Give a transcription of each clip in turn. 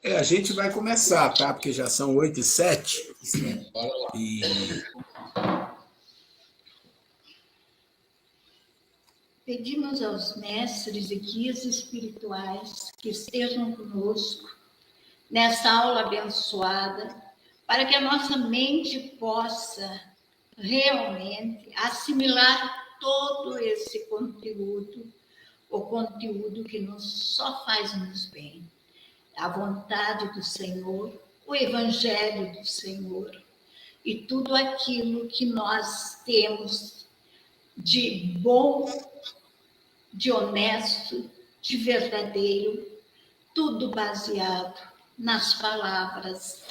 A gente vai começar, tá? Porque já são 8h07. E pedimos aos mestres e guias espirituais que estejam conosco nessa aula abençoada, para que a nossa mente possa realmente assimilar todo esse conteúdo, o conteúdo que só faz-nos bem. A vontade do Senhor, o Evangelho do Senhor e tudo aquilo que nós temos de bom, de honesto, de verdadeiro, tudo baseado nas palavras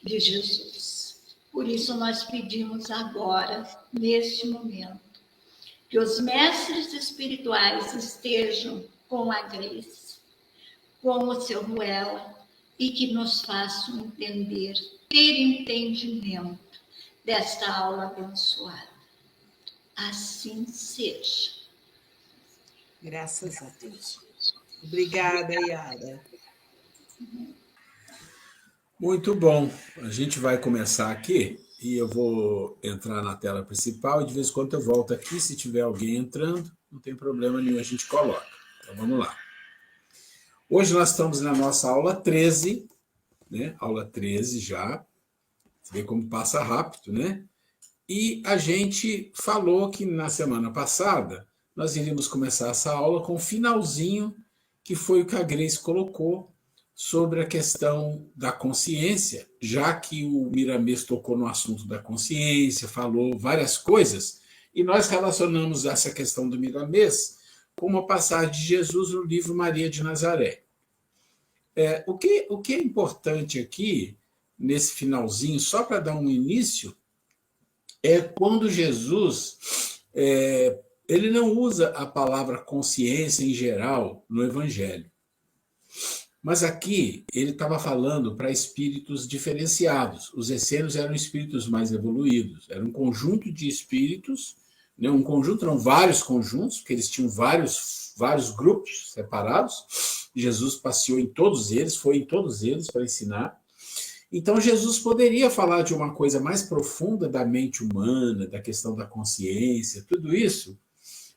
de Jesus. Por isso nós pedimos agora, neste momento, que os mestres espirituais estejam com a Grace, com o seu Ruela, e que nos façam entender, ter entendimento desta aula abençoada. Assim seja. Graças a Deus. Obrigada, Yara. muito bom. A gente vai começar aqui e eu vou entrar na tela principal e de vez em quando eu volto aqui. Se tiver alguém entrando, não tem problema nenhum, a gente coloca. Então vamos lá. Hoje nós estamos na nossa aula 13, né? Aula 13 já. Você vê como passa rápido, né? E a gente falou que na semana passada nós iríamos começar essa aula com o finalzinho, que foi o que a Grace colocou sobre a questão da consciência, já que o Miramês tocou no assunto da consciência, falou várias coisas, e nós relacionamos essa questão do Miramês com uma passagem de Jesus no livro Maria de Nazaré. O que é importante aqui, nesse finalzinho, só para dar um início, é quando Jesus ele não usa a palavra consciência em geral no Evangelho. Mas aqui ele estava falando para espíritos diferenciados. Os essênios eram espíritos mais evoluídos. Era um conjunto de espíritos, né? Um conjunto, não vários conjuntos, porque eles tinham vários grupos separados. Jesus passeou em todos eles, foi em todos eles para ensinar. Então, Jesus poderia falar de uma coisa mais profunda da mente humana, da questão da consciência, tudo isso,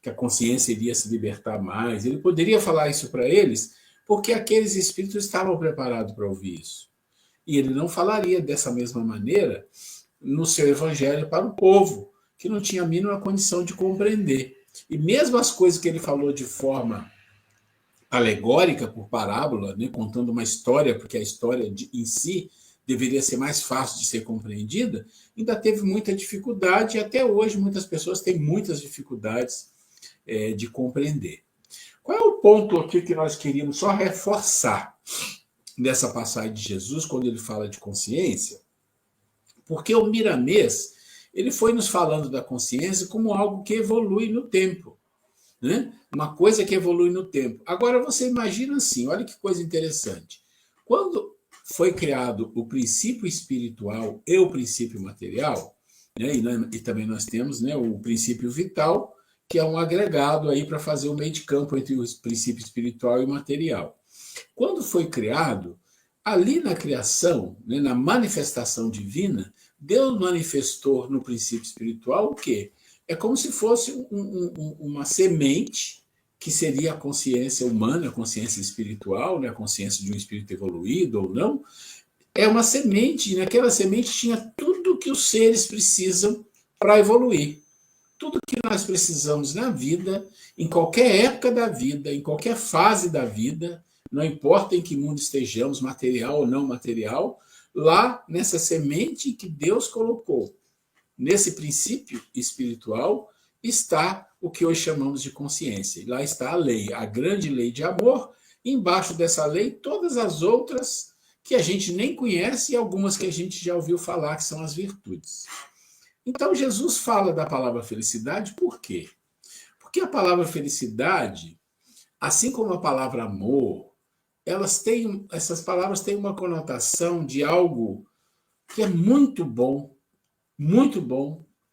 que a consciência iria se libertar mais. Ele poderia falar isso para eles, porque aqueles espíritos estavam preparados para ouvir isso. E ele não falaria dessa mesma maneira no seu evangelho para o povo, que não tinha a mínima condição de compreender. E mesmo as coisas que ele falou de forma alegórica, por parábola, né, contando uma história, porque a história em si deveria ser mais fácil de ser compreendida, ainda teve muita dificuldade, e até hoje muitas pessoas têm muitas dificuldades de compreender. Qual é o ponto aqui que nós queríamos só reforçar nessa passagem de Jesus, quando ele fala de consciência? Porque o Miramês, ele foi nos falando da consciência como algo que evolui no tempo, né? Uma coisa que evolui no tempo. Agora, você imagina assim, olha que coisa interessante. Quando foi criado o princípio espiritual e o princípio material, né? E também nós temos, né, o princípio vital, que é um agregado aí para fazer o meio de campo entre o princípio espiritual e o material. Quando foi criado, ali na criação, né, na manifestação divina, Deus manifestou no princípio espiritual o quê? É como se fosse uma semente, que seria a consciência humana, a consciência espiritual, né, a consciência de um espírito evoluído ou não. É uma semente, e naquela semente tinha tudo que os seres precisam para evoluir. Tudo que nós precisamos na vida, em qualquer época da vida, em qualquer fase da vida, não importa em que mundo estejamos, material ou não material, lá nessa semente que Deus colocou, nesse princípio espiritual, está o que hoje chamamos de consciência. E lá está a lei, a grande lei de amor, e embaixo dessa lei todas as outras que a gente nem conhece e algumas que a gente já ouviu falar, que são as virtudes. Então, Jesus fala da palavra felicidade por quê? Porque a palavra felicidade, assim como a palavra amor, essas palavras têm uma conotação de algo que é muito bom,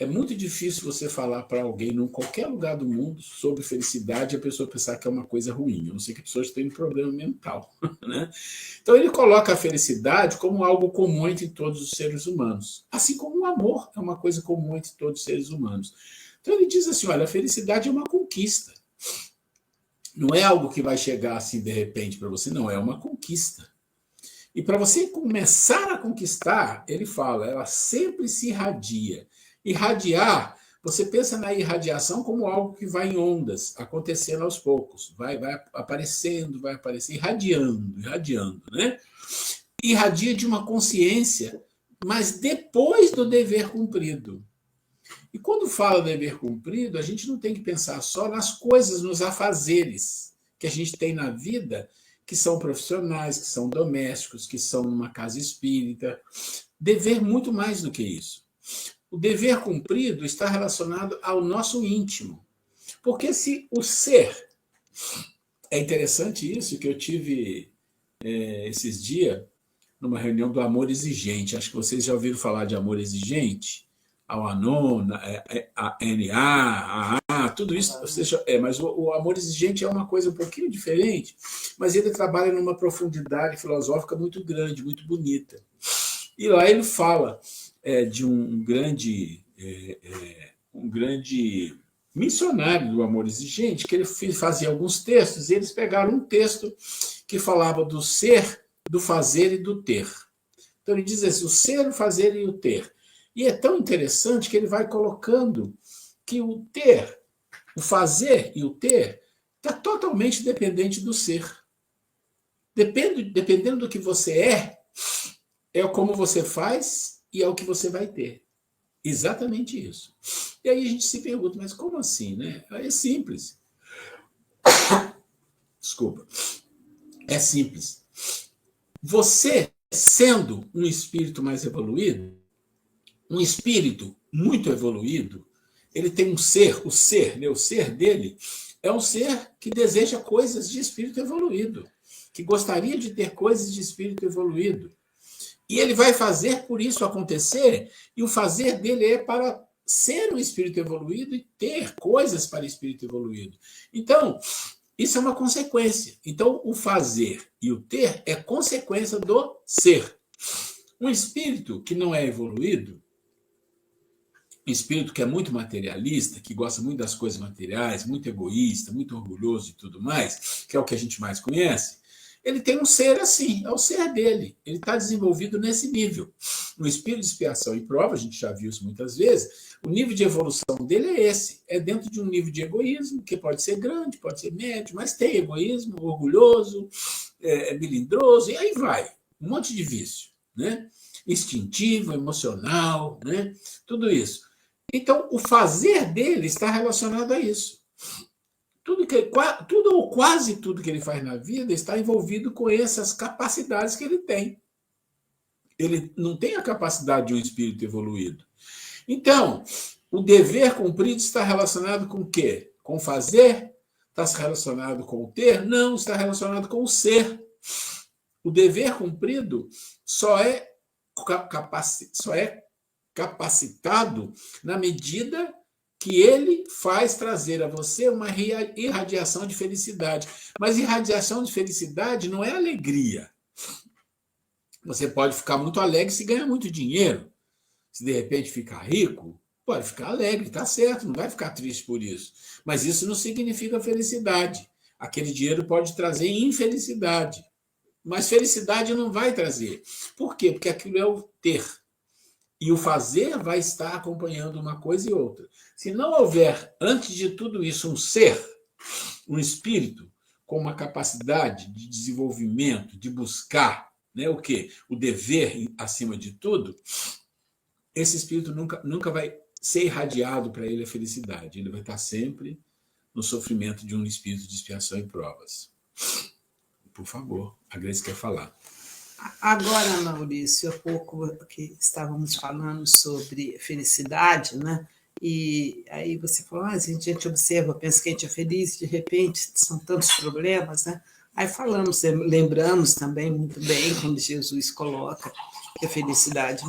É muito difícil você falar para alguém, em qualquer lugar do mundo, sobre felicidade e a pessoa pensar que é uma coisa ruim. A não ser que a pessoa tenha um problema mental. Né? Então, ele coloca a felicidade como algo comum entre todos os seres humanos. Assim como o amor é uma coisa comum entre todos os seres humanos. Então, ele diz assim, olha, a felicidade é uma conquista. Não é algo que vai chegar assim de repente para você, não, é uma conquista. E para você começar a conquistar, ele fala, ela sempre se irradia. Irradiar, você pensa na irradiação como algo que vai em ondas, acontecendo aos poucos, vai aparecendo, irradiando, né? Irradia de uma consciência, mas depois do dever cumprido. E quando fala dever cumprido, a gente não tem que pensar só nas coisas, nos afazeres que a gente tem na vida, que são profissionais, que são domésticos, que são numa casa espírita. Dever muito mais do que isso. O dever cumprido está relacionado ao nosso íntimo. Porque se o ser... É interessante isso, que eu tive esses dias numa reunião do amor exigente. Acho que vocês já ouviram falar de amor exigente. Ao Anon, a NA, a AA, tudo isso. Mas o amor exigente é uma coisa um pouquinho diferente, mas ele trabalha numa profundidade filosófica muito grande, muito bonita. E lá ele fala de um grande missionário do amor exigente, que ele fazia alguns textos, e eles pegaram um texto que falava do ser, do fazer e do ter. Então ele diz assim, o ser, o fazer e o ter. E é tão interessante que ele vai colocando que o ter, o fazer e o ter está totalmente dependente do ser. Dependendo do que você é como você faz e é o que você vai ter. Exatamente isso. E aí a gente se pergunta, mas como assim, né? É simples. Desculpa. É simples. Você, sendo um espírito mais evoluído, um espírito muito evoluído, ele tem um ser, o ser dele é um ser que deseja coisas de espírito evoluído, que gostaria de ter coisas de espírito evoluído. E ele vai fazer por isso acontecer, e o fazer dele é para ser um espírito evoluído e ter coisas para espírito evoluído. Então, isso é uma consequência. Então, o fazer e o ter é consequência do ser. Um espírito que não é evoluído, um espírito que é muito materialista, que gosta muito das coisas materiais, muito egoísta, muito orgulhoso e tudo mais, que é o que a gente mais conhece, ele tem um ser assim, é o ser dele. Ele está desenvolvido nesse nível. No espírito de expiação e prova, a gente já viu isso muitas vezes, o nível de evolução dele é esse. É dentro de um nível de egoísmo, que pode ser grande, pode ser médio, mas tem egoísmo, orgulhoso, melindroso, e aí vai. Um monte de vício, né? Instintivo, emocional, né? Tudo isso. Então, o fazer dele está relacionado a isso. Tudo ou quase tudo que ele faz na vida está envolvido com essas capacidades que ele tem. Ele não tem a capacidade de um espírito evoluído. Então, o dever cumprido está relacionado com o quê? Com o fazer? Está relacionado com o ter? Não, está relacionado com o ser. O dever cumprido só é capacitado na medida que ele faz trazer a você uma irradiação de felicidade. Mas irradiação de felicidade não é alegria. Você pode ficar muito alegre se ganhar muito dinheiro. Se de repente ficar rico, pode ficar alegre, está certo, não vai ficar triste por isso. Mas isso não significa felicidade. Aquele dinheiro pode trazer infelicidade. Mas felicidade não vai trazer. Por quê? Porque aquilo é o ter. E o fazer vai estar acompanhando uma coisa e outra. Se não houver, antes de tudo isso, um ser, um espírito, com uma capacidade de desenvolvimento, de buscar, né, o quê? O dever acima de tudo, esse espírito nunca vai ser irradiado para ele a felicidade. Ele vai estar sempre no sofrimento de um espírito de expiação e provas. Por favor, a Grace quer falar. Agora, Maurício, há pouco que estávamos falando sobre felicidade, né? E aí você falou, a gente observa, pensa que a gente é feliz, de repente são tantos problemas, né? Aí lembramos também muito bem quando Jesus coloca que a felicidade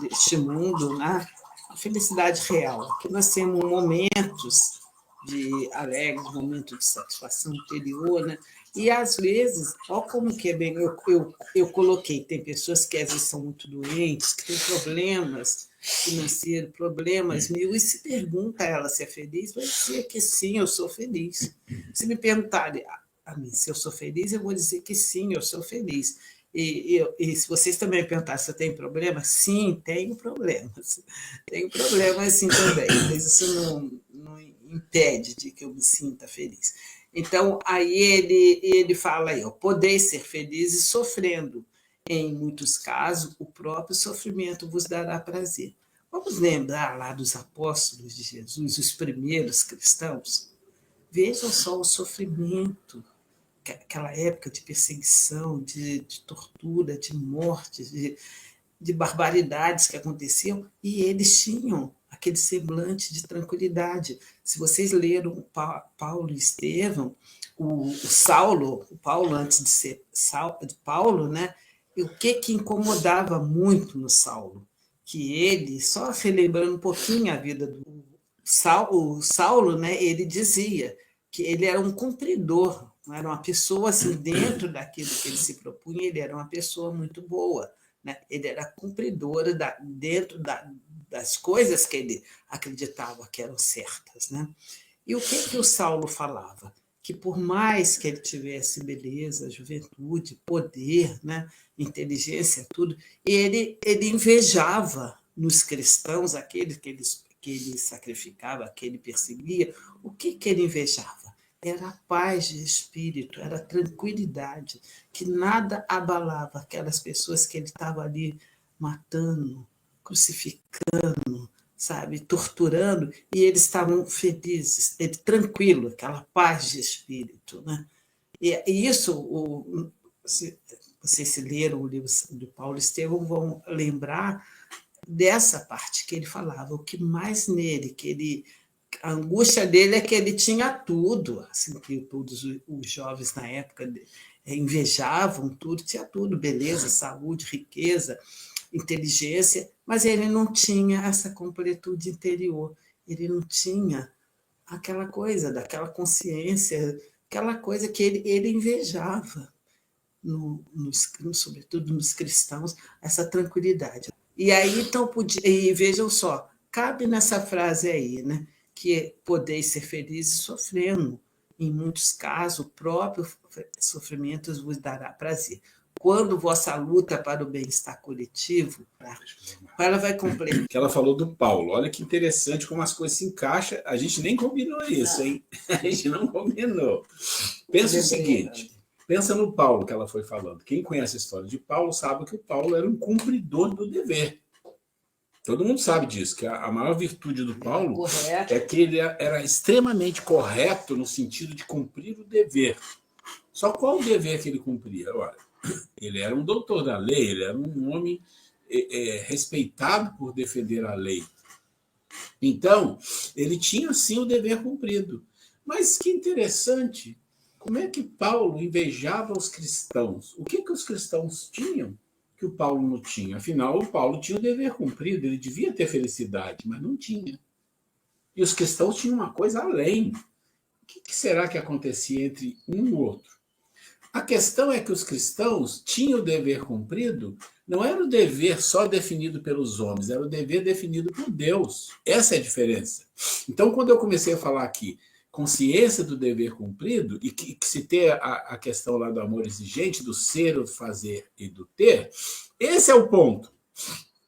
neste mundo, né? a felicidade real, que nós temos momentos de alegre, momentos de satisfação interior, né? E, às vezes, olha como que é bem, eu coloquei, tem pessoas que às vezes são muito doentes, que têm problemas financeiros, problemas mil, e se pergunta a ela se é feliz, vai dizer que sim, eu sou feliz. Se me perguntarem a mim se eu sou feliz, eu vou dizer que sim, eu sou feliz. E se vocês também perguntarem se eu tenho problema, sim, tenho problemas. Tenho problemas sim também, mas isso não impede de que eu me sinta feliz. Então, aí ele fala aí, ó, podeis ser felizes sofrendo. Em muitos casos, o próprio sofrimento vos dará prazer. Vamos lembrar lá dos apóstolos de Jesus, os primeiros cristãos? Vejam só o sofrimento, aquela época de perseguição, de tortura, de morte, de barbaridades que aconteciam, e eles tinham aquele semblante de tranquilidade. Se vocês leram Paulo e Estevão, o Paulo antes de ser Paulo, né? E o que incomodava muito no Saulo? Que ele, só relembrando um pouquinho a vida do Saulo, né? Ele dizia que ele era um cumpridor, não era uma pessoa assim, dentro daquilo que ele se propunha, ele era uma pessoa muito boa. Né? Ele era cumpridor dentro das coisas que ele acreditava que eram certas. Né? E o que o Saulo falava? Que por mais que ele tivesse beleza, juventude, poder, né? Inteligência, tudo, ele invejava nos cristãos, aqueles que ele sacrificava, que ele perseguia, o que ele invejava? Era a paz de espírito, era a tranquilidade, que nada abalava aquelas pessoas que ele estava ali matando, crucificando, sabe, torturando, e eles estavam felizes, tranquilo, aquela paz de espírito. Né? E isso, se vocês se leram o livro de Paulo Estevão, vão lembrar dessa parte que ele falava, o que mais nele, a angústia dele é que ele tinha tudo, assim que todos os jovens na época invejavam tudo, tinha tudo, beleza, saúde, riqueza, inteligência, mas ele não tinha essa completude interior, ele não tinha aquela coisa, daquela consciência, aquela coisa que ele invejava, sobretudo nos cristãos, essa tranquilidade. E aí, então, e vejam só, cabe nessa frase aí, né? Que podeis ser felizes sofrendo. Em muitos casos, o próprio sofrimento vos dará prazer. Quando vossa luta para o bem-estar coletivo, ela vai completar. Que ela falou do Paulo. Olha que interessante como as coisas se encaixam. A gente nem combinou isso, hein? A gente não combinou. Pensa o seguinte, pensa no Paulo que ela foi falando. Quem conhece a história de Paulo sabe que o Paulo era um cumpridor do dever. Todo mundo sabe disso, que a maior virtude do Paulo é que ele era extremamente correto no sentido de cumprir o dever. Só qual o dever que ele cumpria? Olha, ele era um doutor da lei, ele era um homem respeitado por defender a lei. Então, ele tinha, sim, o dever cumprido. Mas que interessante, como é que Paulo invejava os cristãos? O que os cristãos tinham que o Paulo não tinha? Afinal, o Paulo tinha o dever cumprido, ele devia ter felicidade, mas não tinha. E os cristãos tinham uma coisa além. O que será que acontecia entre um e o outro? A questão é que os cristãos tinham o dever cumprido, não era o dever só definido pelos homens, era o dever definido por Deus. Essa é a diferença. Então, quando eu comecei a falar aqui, consciência do dever cumprido, e que se ter a questão lá do amor exigente, do ser, do fazer e do ter, esse é o ponto.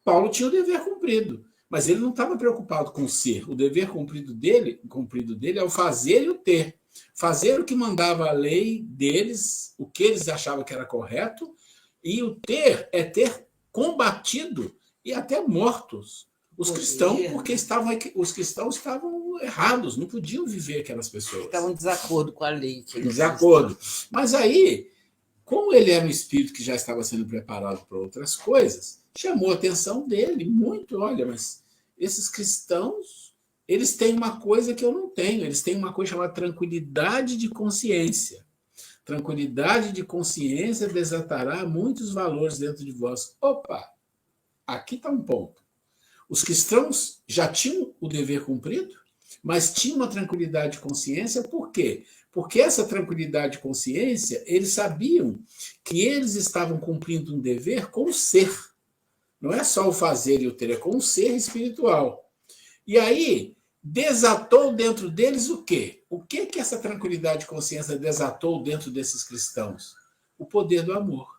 Paulo tinha o dever cumprido, mas ele não estava preocupado com o ser. O dever cumprido dele é o fazer e o ter. Fazer o que mandava a lei deles, o que eles achavam que era correto, e o ter é ter combatido e até mortos os cristãos, porque os cristãos estavam errados, não podiam viver aquelas pessoas. Estavam em desacordo com a lei. Desacordo. Mas aí, como ele era um espírito que já estava sendo preparado para outras coisas, chamou a atenção dele muito. Olha, mas esses cristãos, eles têm uma coisa que eu não tenho, eles têm uma coisa chamada tranquilidade de consciência. Tranquilidade de consciência desatará muitos valores dentro de vós. Opa, aqui está um ponto. Os cristãos já tinham o dever cumprido, mas tinham uma tranquilidade de consciência. Por quê? Porque essa tranquilidade de consciência, eles sabiam que eles estavam cumprindo um dever com o ser. Não é só o fazer e o ter, é com o ser espiritual. E aí, desatou dentro deles o quê? O que que essa tranquilidade de consciência desatou dentro desses cristãos? O poder do amor.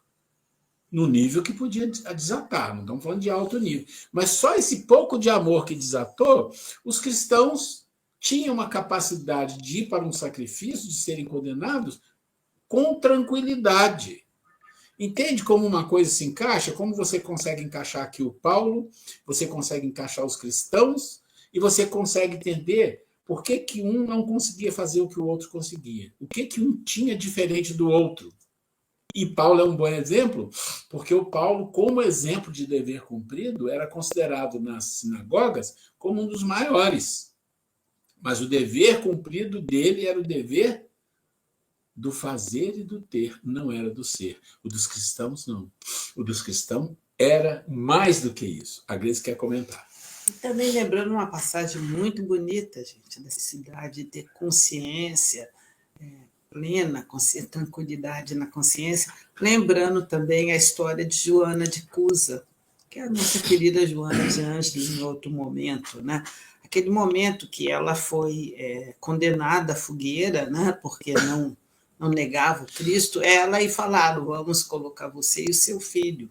No nível que podia desatar, não estamos falando de alto nível. Mas só esse pouco de amor que desatou, os cristãos tinham uma capacidade de ir para um sacrifício, de serem condenados, com tranquilidade. Entende como uma coisa se encaixa? Como você consegue encaixar aqui o Paulo, você consegue encaixar os cristãos, e você consegue entender por que que um não conseguia fazer o que o outro conseguia. O que que um tinha diferente do outro. E Paulo é um bom exemplo, porque o Paulo, como exemplo de dever cumprido, era considerado nas sinagogas como um dos maiores. Mas o dever cumprido dele era o dever do fazer e do ter, não era do ser. O dos cristãos, não. O dos cristãos era mais do que isso. A Grace quer comentar. E também lembrando uma passagem muito bonita, gente, da necessidade de ter consciência plena, tranquilidade na consciência, lembrando também a história de Joana de Cusa, que é a nossa querida Joana de Ângeles em outro momento, né? Aquele momento que ela foi condenada à fogueira, né? Porque não negava o Cristo, ela e falaram, vamos colocar você e o seu filho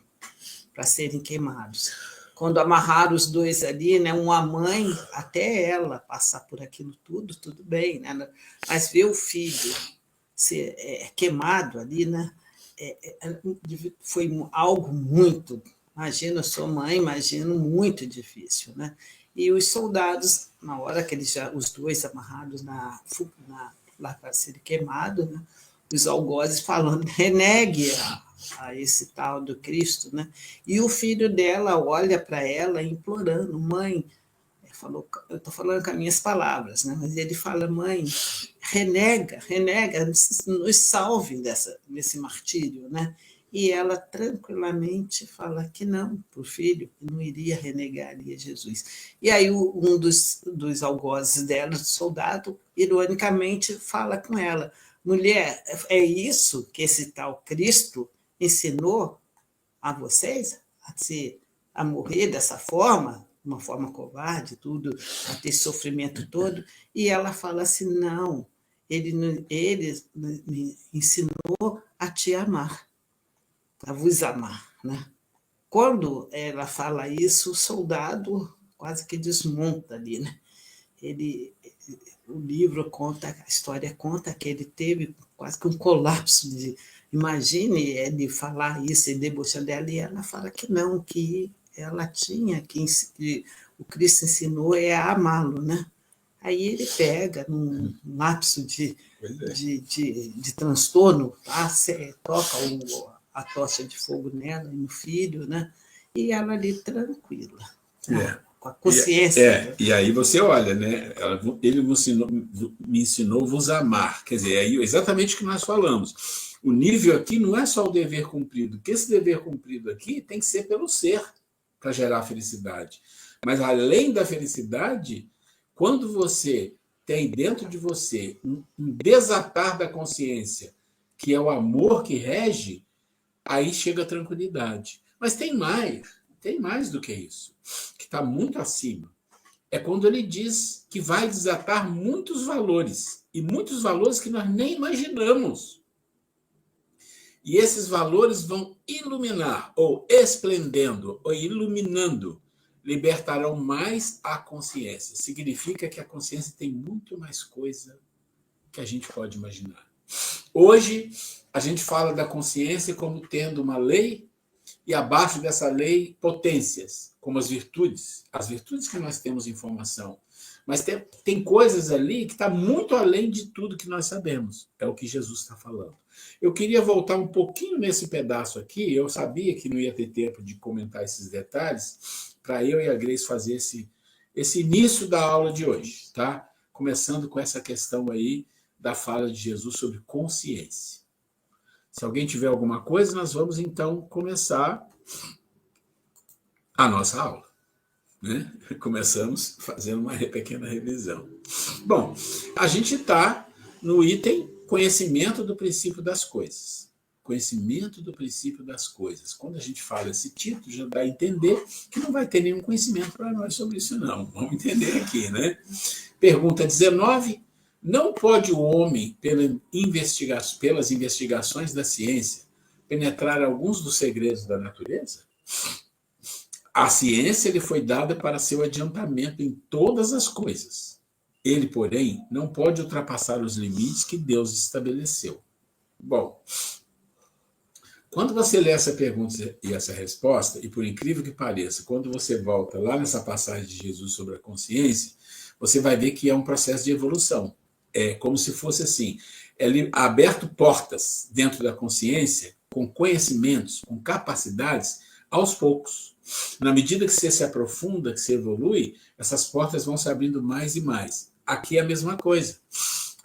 para serem queimados. Quando amarraram os dois ali, né, uma mãe, até ela passar por aquilo tudo bem, né? Mas ver o filho ser queimado ali, né? Foi algo muito, imagina, eu sou mãe, imagino, muito difícil, né? E os soldados, na hora que eles já, os dois amarrados lá para serem queimados, né? Os algozes falando, renegue a esse tal do Cristo, né? E o filho dela olha para ela implorando, mãe, falou, eu estou falando com as minhas palavras, né? Mas ele fala, mãe, renega, nos salve desse martírio, né? E ela tranquilamente fala que não, para o filho, que não iria renegar Jesus. E aí um dos algozes dela, do soldado, ironicamente fala com ela, mulher, é isso que esse tal Cristo ensinou a vocês? A morrer dessa forma? Uma forma covarde, tudo, a ter sofrimento todo? E ela fala assim, não, ele me ensinou a te amar, a vos amar, né? Quando ela fala isso, o soldado quase que desmonta ali, né? O livro conta, a história conta que ele teve quase que um colapso de, imagine ele falar isso e debochar dela, e ela fala que não, que ela tinha, que o Cristo ensinou a amá-lo, né? Aí ele pega, num lapso de transtorno, toca a tocha de fogo nela e no filho, né? E ela ali tranquila, com a consciência. E aí você olha, né? Ele me ensinou vos amar. Quer dizer, é exatamente o que nós falamos. O nível aqui não é só o dever cumprido, porque esse dever cumprido aqui tem que ser pelo ser para gerar felicidade. Mas além da felicidade, quando você tem dentro de você um desatar da consciência, que é o amor que rege, aí chega a tranquilidade. Mas tem mais do que isso, que está muito acima. É quando ele diz que vai desatar muitos valores, e muitos valores que nós nem imaginamos. E esses valores vão iluminar, ou esplendendo, ou iluminando, libertarão mais a consciência. Significa que a consciência tem muito mais coisa que a gente pode imaginar. Hoje, a gente fala da consciência como tendo uma lei e abaixo dessa lei potências, como as virtudes que nós temos informação. Mas tem coisas ali que está muito além de tudo que nós sabemos. É o que Jesus está falando. Eu queria voltar um pouquinho nesse pedaço aqui. Eu sabia que não ia ter tempo de comentar esses detalhes, para eu e a Grace fazer esse início da aula de hoje, tá? Começando com essa questão aí da fala de Jesus sobre consciência. Se alguém tiver alguma coisa, nós vamos então começar a nossa aula. né? Começamos fazendo uma pequena revisão. Bom, a gente está no item conhecimento do princípio das coisas. Conhecimento do princípio das coisas. Quando a gente fala esse título, já dá a entender que não vai ter nenhum conhecimento para nós sobre isso, não. Vamos entender aqui, né? Pergunta 19. Não pode o homem, pelas investigações da ciência, penetrar alguns dos segredos da natureza? A ciência lhe foi dada para seu adiantamento em todas as coisas. Ele, porém, não pode ultrapassar os limites que Deus estabeleceu. Bom, quando você lê essa pergunta e essa resposta, e por incrível que pareça, quando você volta lá nessa passagem de Jesus sobre a consciência, você vai ver que é um processo de evolução. É como se fosse assim, ele ha aberto portas dentro da consciência, com conhecimentos, com capacidades, aos poucos. Na medida que você se aprofunda, que você evolui, essas portas vão se abrindo mais e mais. Aqui é a mesma coisa.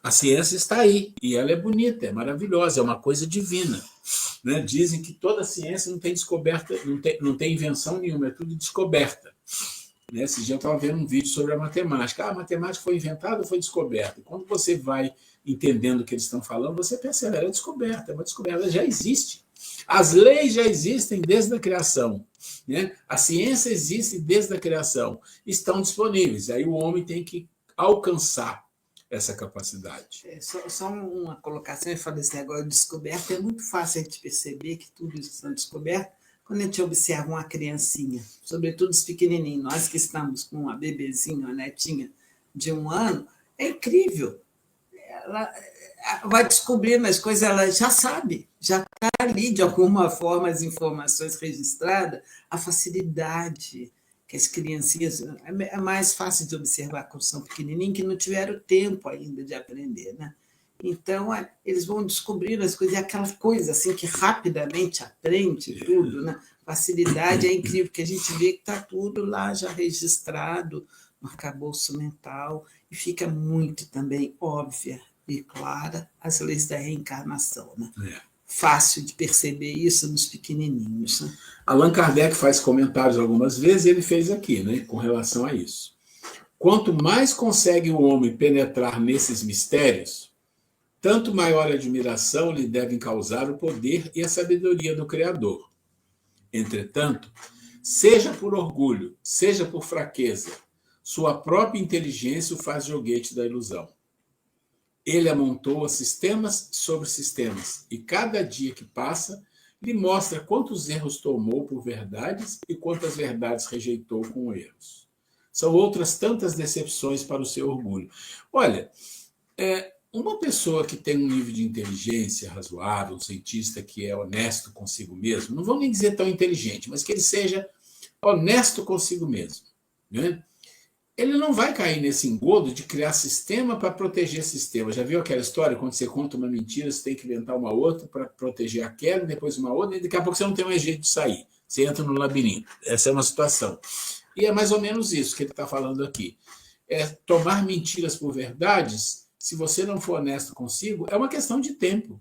A ciência está aí, e ela é bonita, é maravilhosa, é uma coisa divina. Né? Dizem que toda ciência não tem descoberta, não tem invenção nenhuma, é tudo descoberta. Né? Esse dia eu estava vendo um vídeo sobre a matemática. A matemática foi inventada ou foi descoberta? E quando você vai entendendo o que eles estão falando, você percebe, ela é descoberta, é uma descoberta, ela já existe. As leis já existem desde a criação. Né? A ciência existe desde a criação. Estão disponíveis. Aí o homem tem que alcançar essa capacidade. Só uma colocação, eu falei esse negócio de descoberta, é muito fácil a gente perceber que tudo isso está descoberto quando a gente observa uma criancinha, sobretudo os pequenininhos, nós que estamos com uma bebezinha, uma netinha de 1 ano, é incrível. Ela vai descobrindo as coisas, ela já sabe, já está ali, de alguma forma, as informações registradas, a facilidade que as criancinhas... É mais fácil de observar quando são pequenininhos, que não tiveram tempo ainda de aprender, né? Então, eles vão descobrindo as coisas, e aquela coisa assim que rapidamente aprende tudo, né? Facilidade é incrível, porque a gente vê que está tudo lá já registrado no arcabouço mental, e fica muito também óbvia e clara as leis da reencarnação, né? Fácil de perceber isso nos pequenininhos. Né? Allan Kardec faz comentários algumas vezes, e ele fez aqui, né, com relação a isso. Quanto mais consegue o homem penetrar nesses mistérios, tanto maior admiração lhe devem causar o poder e a sabedoria do Criador. Entretanto, seja por orgulho, seja por fraqueza, sua própria inteligência o faz joguete da ilusão. Ele amontoa sistemas sobre sistemas, e cada dia que passa lhe mostra quantos erros tomou por verdades e quantas verdades rejeitou com erros. São outras tantas decepções para o seu orgulho. Olha, uma pessoa que tem um nível de inteligência razoável, um cientista que é honesto consigo mesmo, não vou nem dizer tão inteligente, mas que ele seja honesto consigo mesmo, né? Ele não vai cair nesse engodo de criar sistema para proteger sistema. Já viu aquela história, quando você conta uma mentira, você tem que inventar uma outra para proteger aquela, depois uma outra, e daqui a pouco você não tem mais jeito de sair. Você entra no labirinto. Essa é uma situação. E é mais ou menos isso que ele está falando aqui. É tomar mentiras por verdades, se você não for honesto consigo, é uma questão de tempo.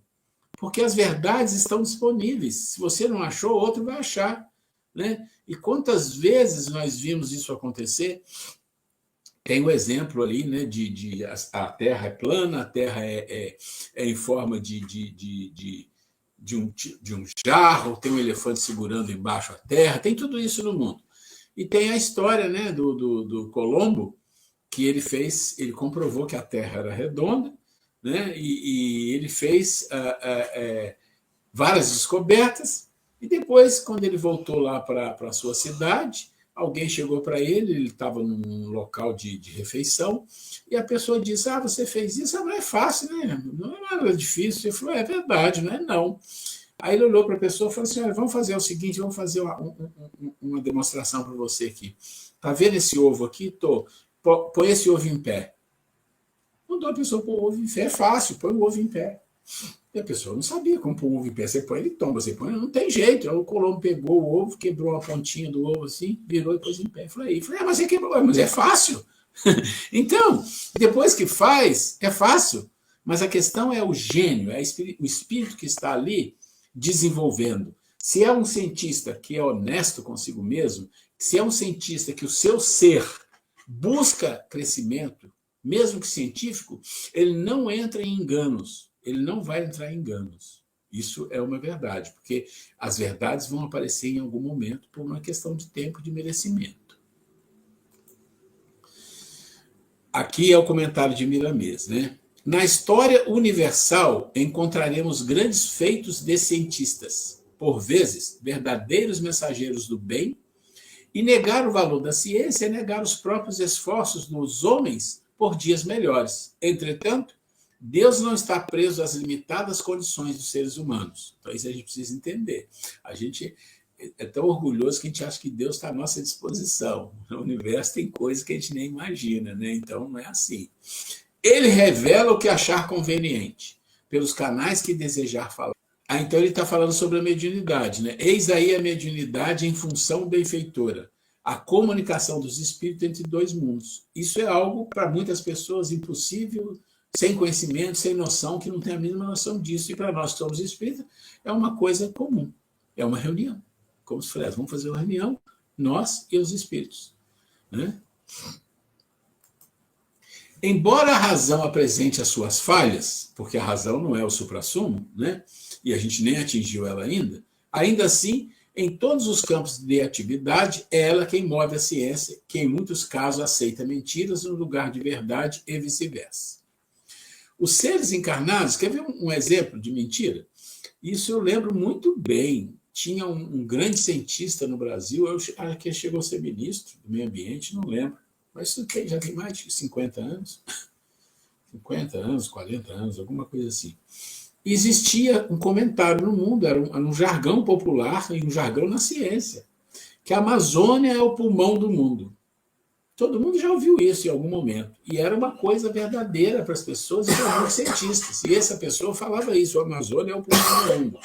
Porque as verdades estão disponíveis. Se você não achou, outro vai achar. Né? E quantas vezes nós vimos isso acontecer? Tem o exemplo ali, né, de a Terra é plana, a Terra é em forma de um jarro, tem um elefante segurando embaixo a Terra, tem tudo isso no mundo. E tem a história, né, do Colombo, que ele comprovou que a Terra era redonda, né, e ele fez várias descobertas, e depois, quando ele voltou lá para a sua cidade, alguém chegou para ele estava num local de refeição, e a pessoa disse, você fez isso? Não é fácil, né? Não é nada difícil. Ele falou, é verdade, não é não. Aí ele olhou para a pessoa e falou assim, olha, vamos fazer o seguinte, vamos fazer uma demonstração para você aqui. Está vendo esse ovo aqui? Põe esse ovo em pé. Mandou a pessoa pôr o ovo em pé, é fácil, põe o ovo em pé. E a pessoa não sabia como pôr o ovo em pé. Você põe, ele tomba. Você põe, não tem jeito. Aí o Colombo pegou o ovo, quebrou a pontinha do ovo assim, virou e pôs em pé. Falei, mas você quebrou, mas é fácil. Então, depois que faz, é fácil. Mas a questão é o gênio, é o espírito que está ali desenvolvendo. Se é um cientista que é honesto consigo mesmo, se é um cientista que o seu ser busca crescimento, mesmo que científico, ele não entra em enganos, ele não vai entrar em enganos. Isso é uma verdade, porque as verdades vão aparecer em algum momento por uma questão de tempo, de merecimento. Aqui é o comentário de Miramês, né? Na história universal encontraremos grandes feitos de cientistas, por vezes verdadeiros mensageiros do bem, e negar o valor da ciência é negar os próprios esforços dos homens por dias melhores. Entretanto, Deus não está preso às limitadas condições dos seres humanos. Então, isso a gente precisa entender. A gente é tão orgulhoso que a gente acha que Deus está à nossa disposição. No universo tem coisas que a gente nem imagina, né? Então, não é assim. Ele revela o que achar conveniente, pelos canais que desejar falar. Então ele está falando sobre a mediunidade, né? Eis aí a mediunidade em função benfeitora, a comunicação dos espíritos entre dois mundos. Isso é algo, para muitas pessoas, impossível, sem conhecimento, sem noção, que não tem a mínima noção disso. E para nós que somos espíritas, é uma coisa comum. É uma reunião. Como se falasse, vamos fazer uma reunião, nós e os espíritos, né? Embora a razão apresente as suas falhas, porque a razão não é o suprassumo, né? E a gente nem atingiu ela ainda assim, em todos os campos de atividade, é ela quem move a ciência, que em muitos casos aceita mentiras no lugar de verdade e vice-versa. Os seres encarnados, quer ver um exemplo de mentira? Isso eu lembro muito bem. Tinha um grande cientista no Brasil, eu acho que chegou a ser ministro do meio ambiente, não lembro. Mas isso já tem mais de 50 anos. 50 anos, 40 anos, alguma coisa assim. Existia um comentário no mundo, era um jargão popular e um jargão na ciência, que a Amazônia é o pulmão do mundo. Todo mundo já ouviu isso em algum momento. E era uma coisa verdadeira para as pessoas e para os cientistas. E essa pessoa falava isso, a Amazônia é o pulmão do mundo.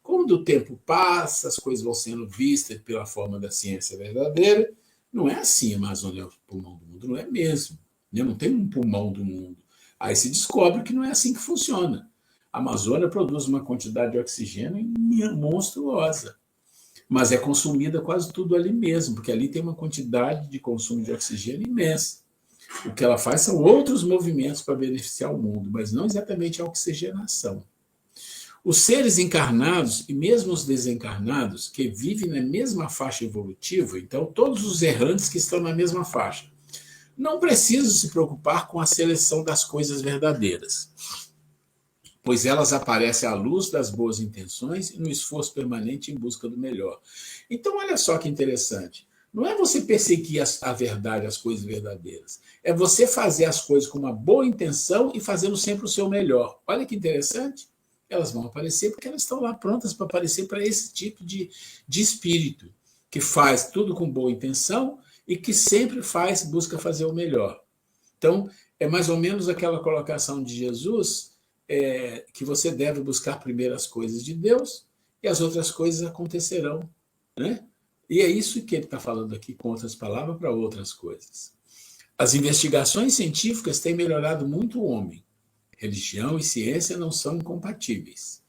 Quando o tempo passa, as coisas vão sendo vistas pela forma da ciência verdadeira. Não é assim, a Amazônia é o pulmão do mundo, não é mesmo. Não tem um pulmão do mundo. Aí se descobre que não é assim que funciona. A Amazônia produz uma quantidade de oxigênio monstruosa, mas é consumida quase tudo ali mesmo, porque ali tem uma quantidade de consumo de oxigênio imensa. O que ela faz são outros movimentos para beneficiar o mundo, mas não exatamente a oxigenação. Os seres encarnados e mesmo os desencarnados que vivem na mesma faixa evolutiva, então todos os errantes que estão na mesma faixa, não precisam se preocupar com a seleção das coisas verdadeiras, pois elas aparecem à luz das boas intenções e no esforço permanente em busca do melhor. Então, olha só que interessante. Não é você perseguir a verdade, as coisas verdadeiras. É você fazer as coisas com uma boa intenção e fazendo sempre o seu melhor. Olha que interessante. Elas vão aparecer porque elas estão lá prontas para aparecer para esse tipo de espírito, que faz tudo com boa intenção e que sempre busca fazer o melhor. Então, é mais ou menos aquela colocação de Jesus, que você deve buscar primeiro as coisas de Deus e as outras coisas acontecerão, né? E é isso que ele está falando aqui, com outras palavras, para outras coisas. As investigações científicas têm melhorado muito o homem. Religião e ciência não são incompatíveis.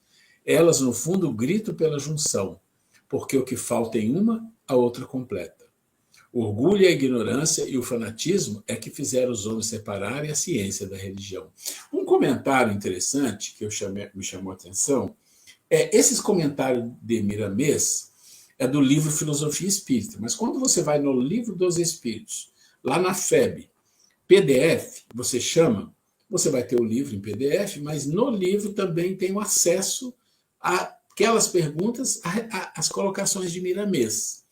Elas, no fundo, gritam pela junção, porque o que falta em uma, a outra completa. O orgulho, a ignorância e o fanatismo é que fizeram os homens separarem a ciência da religião. Um comentário interessante que me chamou a atenção esses comentários de Miramês é do livro Filosofia Espírita, mas quando você vai no Livro dos Espíritos, lá na FEB, PDF, você vai ter o livro em PDF, mas no livro também tem o acesso àquelas perguntas, às colocações de Miramês.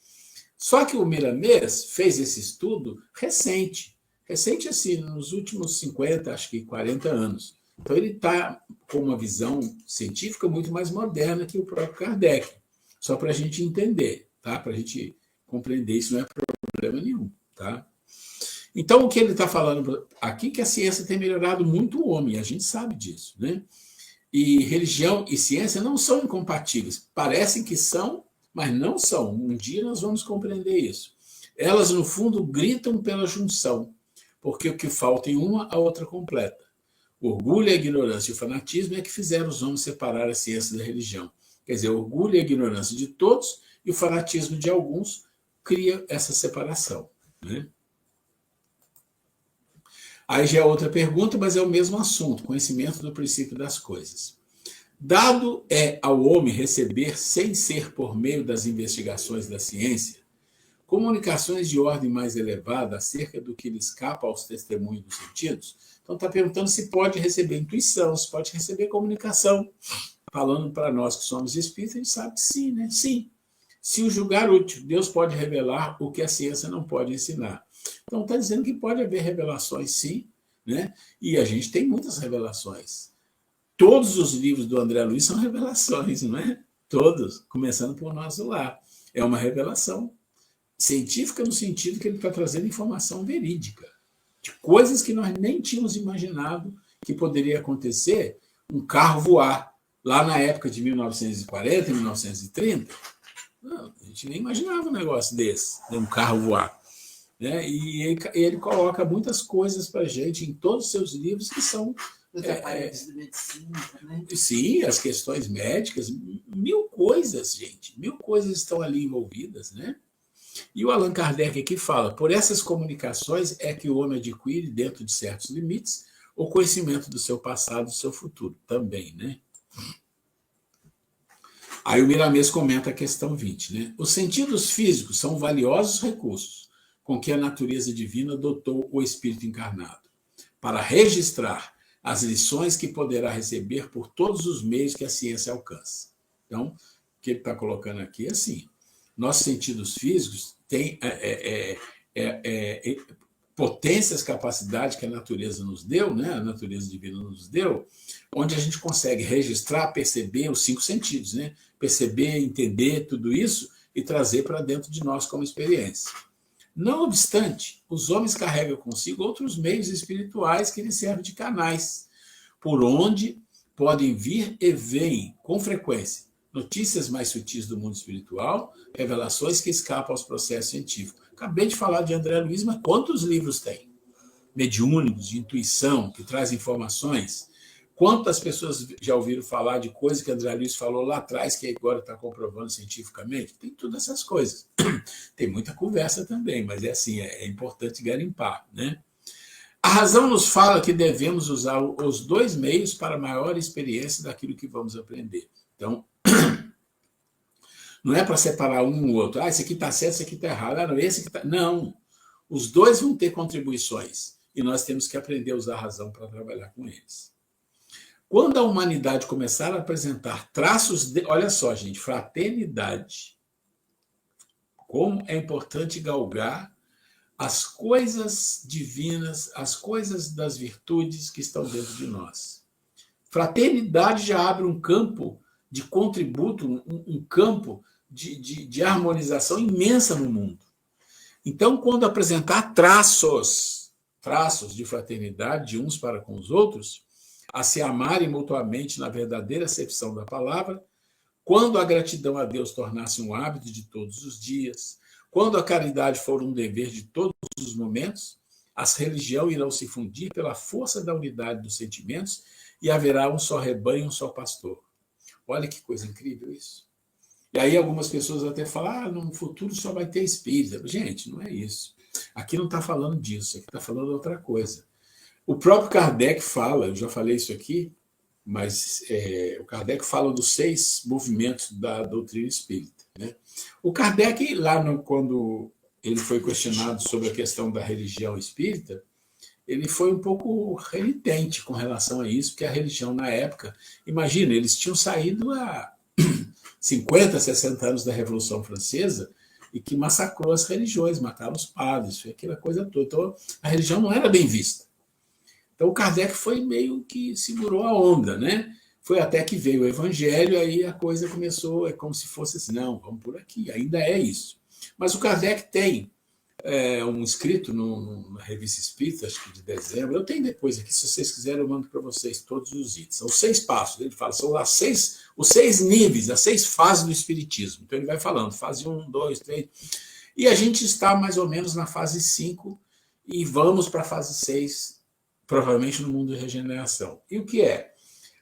Só que o Miramês fez esse estudo recente assim, nos últimos 50, acho que 40 anos. Então ele está com uma visão científica muito mais moderna que o próprio Kardec, só para a gente entender, tá? Para a gente compreender, isso não é problema nenhum, tá? Então o que ele está falando aqui é que a ciência tem melhorado muito o homem, a gente sabe disso, né? E religião e ciência não são incompatíveis, parecem que são, mas não são. Um dia nós vamos compreender isso. Elas, no fundo, gritam pela junção, porque o que falta em uma, a outra completa. O orgulho, a ignorância e o fanatismo é que fizeram os homens separar a ciência da religião. Quer dizer, o orgulho e a ignorância de todos e o fanatismo de alguns cria essa separação, né? Aí já é outra pergunta, mas é o mesmo assunto, conhecimento do princípio das coisas. Dado é ao homem receber, sem ser por meio das investigações da ciência, comunicações de ordem mais elevada acerca do que lhe escapa aos testemunhos dos sentidos. Então está perguntando se pode receber intuição, se pode receber comunicação. Falando para nós que somos espíritas, a gente sabe que sim, né? Sim. Se o julgar útil, Deus pode revelar o que a ciência não pode ensinar. Então está dizendo que pode haver revelações, sim, né? E a gente tem muitas revelações. Todos os livros do André Luiz são revelações, não é? Todos, começando por Nosso Lar. É uma revelação científica no sentido que ele está trazendo informação verídica, de coisas que nós nem tínhamos imaginado que poderia acontecer, um carro voar, lá na época de 1940, 1930, não, a gente nem imaginava um negócio desse, um carro voar. Né? E ele coloca muitas coisas para a gente em todos os seus livros que são... Os aparelhos de medicina, né? Sim, as questões médicas, mil coisas, gente, mil coisas estão ali envolvidas, né? E o Allan Kardec aqui fala, por essas comunicações é que o homem adquire, dentro de certos limites, o conhecimento do seu passado e do seu futuro, também, né? Aí o Miramês comenta a questão 20, né? Os sentidos físicos são valiosos recursos com que a natureza divina dotou o espírito encarnado, para registrar as lições que poderá receber por todos os meios que a ciência alcança. Então, o que ele está colocando aqui é assim, nossos sentidos físicos têm potências, capacidades que a natureza nos deu, né? A natureza divina nos deu, onde a gente consegue registrar, perceber os 5 sentidos, né? Perceber, entender tudo isso e trazer para dentro de nós como experiência. Não obstante, os homens carregam consigo outros meios espirituais que lhes servem de canais, por onde podem vir e vêm, com frequência, notícias mais sutis do mundo espiritual, revelações que escapam aos processos científicos. Acabei de falar de André Luiz, mas quantos livros tem? Mediúnicos, de intuição, que trazem informações. Quantas pessoas já ouviram falar de coisas que André Luiz falou lá atrás, que agora está comprovando cientificamente? Tem todas essas coisas. Tem muita conversa também, mas é assim, é importante garimpar, né? A razão nos fala que devemos usar os 2 meios para maior experiência daquilo que vamos aprender. Então, não é para separar um ou outro. Esse aqui está certo, esse aqui está errado. Não, esse aqui está... Não. Os 2 vão ter contribuições e nós temos que aprender a usar a razão para trabalhar com eles. Quando a humanidade começar a apresentar traços de... Olha só, gente, fraternidade. Como é importante galgar as coisas divinas, as coisas das virtudes que estão dentro de nós. Fraternidade já abre um campo de contributo, um campo de harmonização imensa no mundo. Então, quando apresentar traços de fraternidade de uns para com os outros, a se amarem mutuamente na verdadeira acepção da palavra, quando a gratidão a Deus tornar-se um hábito de todos os dias, quando a caridade for um dever de todos os momentos, as religiões irão se fundir pela força da unidade dos sentimentos e haverá um só rebanho, um só pastor. Olha que coisa incrível isso. E aí algumas pessoas até falam, no futuro só vai ter espírita. Gente, não é isso. Aqui não está falando disso, aqui está falando de outra coisa. O próprio Kardec fala, eu já falei isso aqui, mas o Kardec fala dos 6 movimentos da doutrina espírita, né? O Kardec, quando ele foi questionado sobre a questão da religião espírita, ele foi um pouco renitente com relação a isso, porque a religião na época, imagina, eles tinham saído há 50, 60 anos da Revolução Francesa e que massacrou as religiões, mataram os padres, foi aquela coisa toda. Então, a religião não era bem vista. Então, o Kardec foi meio que segurou a onda, né? Foi até que veio o Evangelho, aí a coisa começou, é como se fosse assim, não, vamos por aqui, ainda é isso. Mas o Kardec tem um escrito na Revista Espírita, acho que de dezembro, eu tenho depois aqui, se vocês quiserem, eu mando para vocês todos os itens. São 6 passos, ele fala, são os 6 níveis, as 6 fases do Espiritismo. Então ele vai falando, fase 1, 2, 3, e a gente está mais ou menos na fase 5 e vamos para a fase 6, provavelmente no mundo de regeneração. E o que é?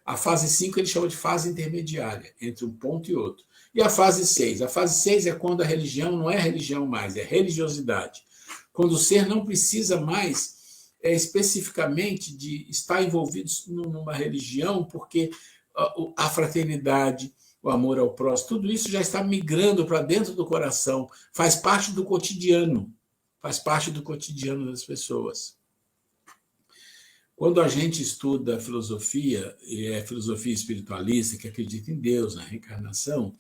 A fase 5 ele chama de fase intermediária, entre um ponto e outro. E a fase 6? A fase 6 é quando a religião não é religião mais, é religiosidade. Quando o ser não precisa mais especificamente de estar envolvido numa religião, porque a fraternidade, o amor ao próximo, tudo isso já está migrando para dentro do coração, faz parte do cotidiano das pessoas. Quando a gente estuda filosofia, e é filosofia espiritualista, que acredita em Deus, na reencarnação,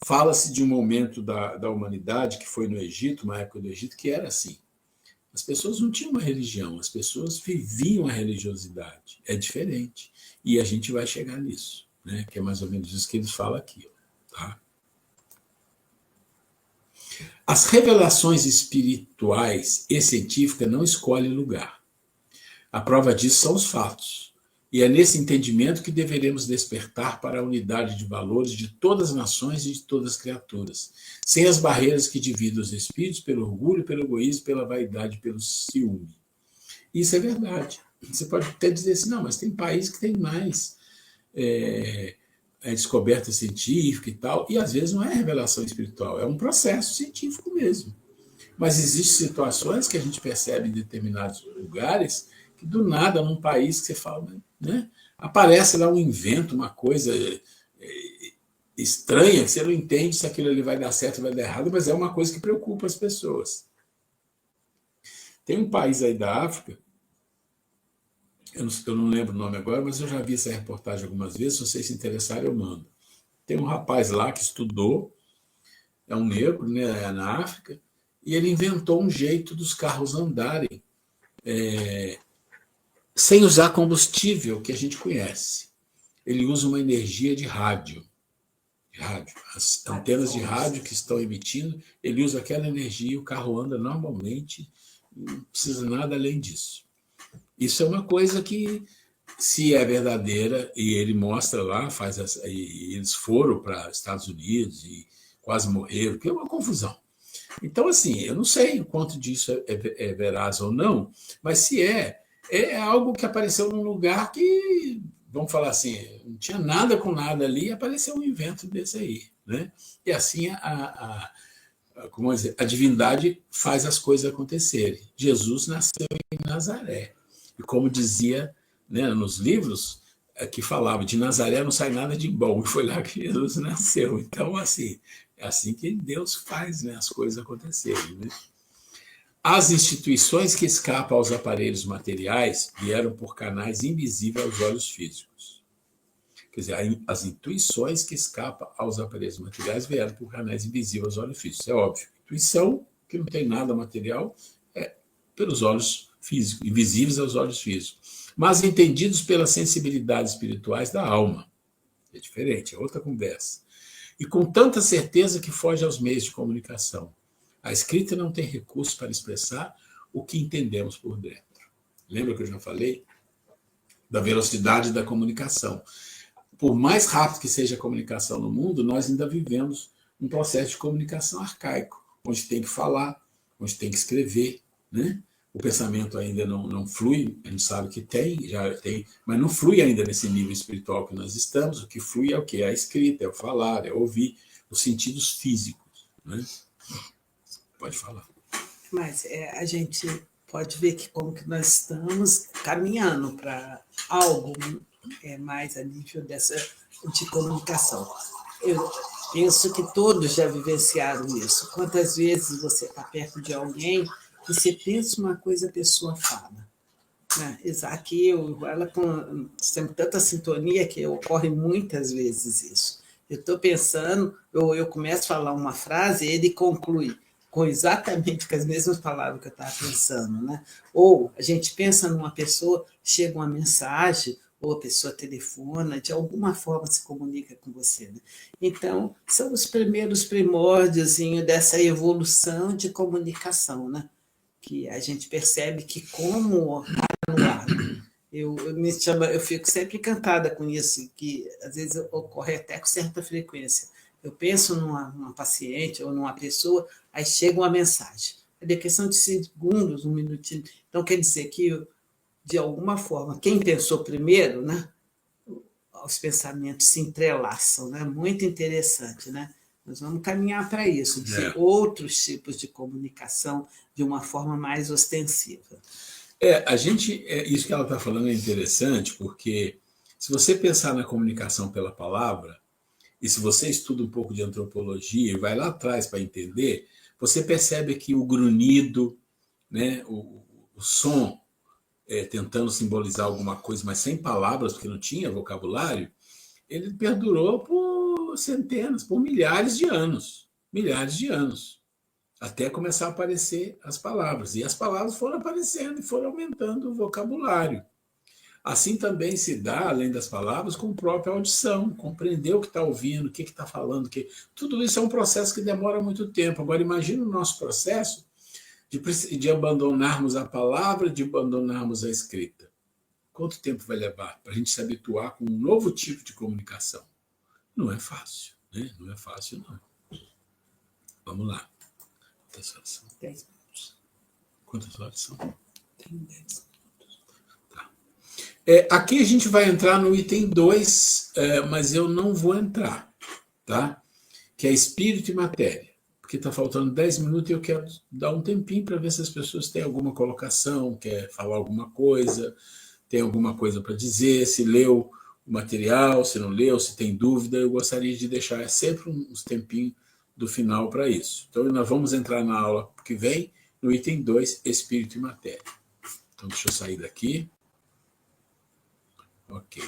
fala-se de um momento da humanidade, que foi no Egito, uma época do Egito, que era assim. As pessoas não tinham uma religião, as pessoas viviam a religiosidade. É diferente. E a gente vai chegar nisso, né? Que é mais ou menos isso que eles falam aqui. Tá? As revelações espirituais e científicas não escolhem lugar. A prova disso são os fatos. E é nesse entendimento que deveremos despertar para a unidade de valores de todas as nações e de todas as criaturas, sem as barreiras que dividem os espíritos pelo orgulho, pelo egoísmo, pela vaidade, pelo ciúme. Isso é verdade. Você pode até dizer assim, não, mas tem países que tem mais descoberta científica e tal, e às vezes não é revelação espiritual, é um processo científico mesmo. Mas existem situações que a gente percebe em determinados lugares que do nada, num país que você fala, né, aparece lá um invento, uma coisa estranha, que você não entende se aquilo ali vai dar certo ou vai dar errado, mas é uma coisa que preocupa as pessoas. Tem um país aí da África, eu não lembro o nome agora, mas eu já vi essa reportagem algumas vezes, se vocês se interessarem, eu mando. Tem um rapaz lá que estudou, é um negro, né, na África, e ele inventou um jeito dos carros andarem sem usar combustível que a gente conhece. Ele usa uma energia de rádio. As antenas de rádio que estão emitindo, ele usa aquela energia e o carro anda normalmente, não precisa nada além disso. Isso é uma coisa que, se é verdadeira, e ele mostra lá, e eles foram para os Estados Unidos e quase morreram, que é uma confusão. Então, assim, eu não sei o quanto disso é veraz ou não, mas se é algo que apareceu num lugar que, vamos falar assim, não tinha nada com nada ali, e apareceu um invento desse aí, né? E assim como dizer, a divindade faz as coisas acontecerem. Jesus nasceu em Nazaré. E como dizia, né, nos livros que falava, de Nazaré não sai nada de bom, e foi lá que Jesus nasceu. Então, assim, é assim que Deus faz, né, as coisas acontecerem. Né? As instituições que escapam aos aparelhos materiais vieram por canais invisíveis aos olhos físicos. Quer dizer, as intuições que escapam aos aparelhos materiais vieram por canais invisíveis aos olhos físicos. É óbvio. Intuição, que não tem nada material, é pelos olhos físicos, invisíveis aos olhos físicos, mas entendidos pelas sensibilidades espirituais da alma. É diferente, é outra conversa. E com tanta certeza que foge aos meios de comunicação. A escrita não tem recurso para expressar o que entendemos por dentro. Lembra que eu já falei? Da velocidade da comunicação. Por mais rápido que seja a comunicação no mundo, nós ainda vivemos um processo de comunicação arcaico, onde tem que falar, onde tem que escrever, né? O pensamento ainda não flui, a gente sabe que já tem, mas não flui ainda nesse nível espiritual que nós estamos. O que flui é o quê? É a escrita, é o falar, é ouvir, os sentidos físicos. Né? Pode falar. Mas a gente pode ver que como que nós estamos caminhando para algo mais a nível de comunicação. Eu penso que todos já vivenciaram isso. Quantas vezes você está perto de alguém, você pensa uma coisa, a pessoa fala. Né? Aqui ela temos tanta sintonia que ocorre muitas vezes isso. Eu estou pensando, eu começo a falar uma frase e ele conclui com exatamente com as mesmas palavras que eu estava pensando. Né? Ou a gente pensa numa pessoa, chega uma mensagem, ou a pessoa telefona, de alguma forma se comunica com você. Né? Então, são os primeiros primórdios dessa evolução de comunicação, né? Que a gente percebe que como no ar. Eu fico sempre encantada com isso, que às vezes ocorre até com certa frequência. Eu penso numa paciente ou numa pessoa, aí chega uma mensagem. É questão de segundos, um minutinho. Então, quer dizer que, de alguma forma, quem pensou primeiro, né, os pensamentos se entrelaçam, né? Muito interessante, né? Nós vamos caminhar para isso, de outros tipos de comunicação de uma forma mais ostensiva. Isso que ela está falando é interessante, porque se você pensar na comunicação pela palavra, e se você estuda um pouco de antropologia e vai lá atrás para entender, você percebe que o grunhido, né, o som, tentando simbolizar alguma coisa, mas sem palavras, porque não tinha vocabulário, ele perdurou por centenas, por milhares de anos. Milhares de anos. Até começar a aparecer as palavras. E as palavras foram aparecendo e foram aumentando o vocabulário. Assim também se dá, além das palavras, com a própria audição, compreender o que está ouvindo, o que está falando. Tudo isso é um processo que demora muito tempo. Agora, imagina o nosso processo de abandonarmos a palavra, de abandonarmos a escrita. Quanto tempo vai levar para a gente se habituar com um novo tipo de comunicação? Não é fácil, né? Não é fácil, não. Vamos lá. Quantas horas são? 10 minutos. Quantas horas são? Tem 10. Aqui a gente vai entrar no item 2, mas eu não vou entrar, tá? Que é espírito e matéria. Porque está faltando 10 minutos e eu quero dar um tempinho para ver se as pessoas têm alguma colocação, quer falar alguma coisa, tem alguma coisa para dizer, se leu o material, se não leu, se tem dúvida. Eu gostaria de deixar sempre uns tempinhos do final para isso. Então, nós vamos entrar na aula que vem, no item 2, espírito e matéria. Então, deixa eu sair daqui. Ok.